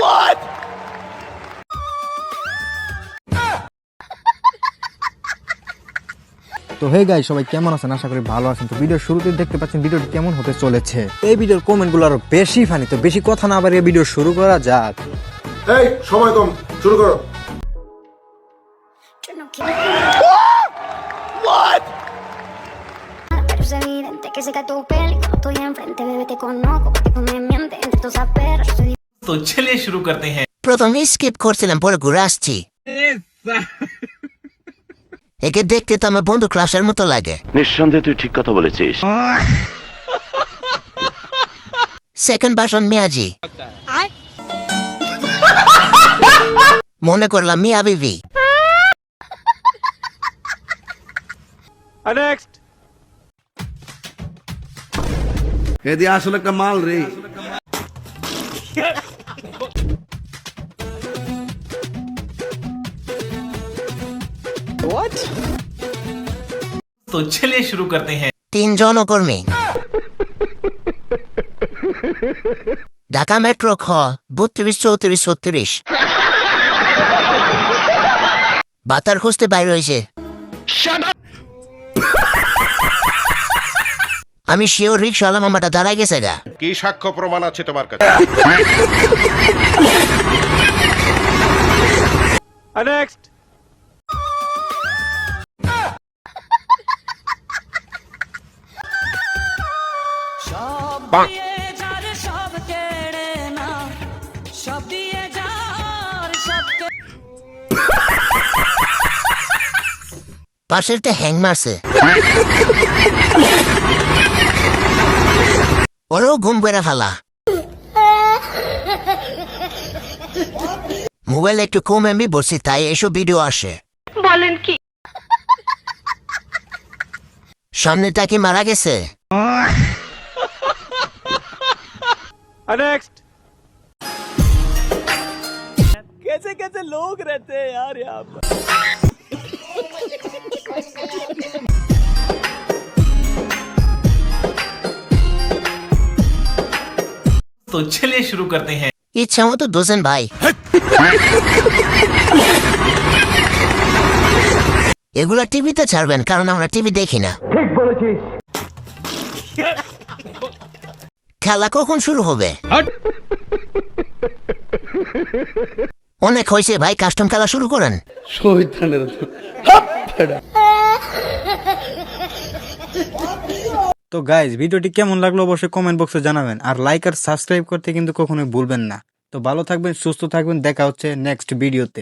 What? তো hey guys, সবাই কেমন আছেন? আশা করি ভালো আছেন। তো ভিডিওর শুরুতে দেখতে পাচ্ছেন ভিডিওটি কেমন হতে চলেছে। এই ভিডিওর কমেন্টগুলো আরো বেশি ফানি। তো বেশি কথা না বাড়িয়ে ভিডিও শুরু করা যাক। এই সময় কম, শুরু করো। What? Pero es evidente que se cae tu pelo y cuando estoy enfrente, bebé, te conozco porque tú me mientes entre tus perros. Yo soy तो चलिए शुरू करते हैं। প্রথমে স্কিপ করছিলাম, পরে ঘুরে আসছি। একে দেখতে তো আমার বন্ধু ক্লাসের মতো লাগে। নিঃসন্দেহে তুই ঠিক কথা বলেছিস। সেকেন্ড ভার্সন মিয়াজি, মনে করলাম মিয়া বিবি। এদি আসলে একটা মাল রে। तो चलिए शुरू करते हैं। 3 জনকর্মী, ঢাকা মেট্রো খ 32, 34, 36 বাতার খুঁজতে বাইর হয়েছে। আমি শিওর রিক্সাওয়ালা মামাটা দাঁড়ায় গেছে গা। কি সাক্ষ্য প্রমাণ আছে তোমার কাছে? পাশেরটা হ্যাং মারছে, ওরও ঘুম বেড়া ফেলা। মোবাইল একটু কম এমবি বসি, তাই এসব ভিডিও আসে। বলেন কি? সামনেটা কি মারা গেছে? कैसे कैसे लोग रहते हैं यार यहाँ पर। तो चलिए शुरू करते हैं। ইচ্ছা মতো দোষেন ভাই। এগুলা টিভিতে ছাড়বেন, কারণ আমরা টিভি দেখি না। খেলা কখন শুরু হবে? অনেক হয়েছে ভাই, কাস্টম খেলা শুরু করেন। তো গাইজ, ভিডিওটি কেমন লাগলো অবশ্যই কমেন্ট বক্সে জানাবেন। আর লাইক আর সাবস্ক্রাইব করতে কিন্তু কখনোই ভুলবেন না। তো ভালো থাকবেন, সুস্থ থাকবেন, দেখা হচ্ছে নেক্সট ভিডিওতে।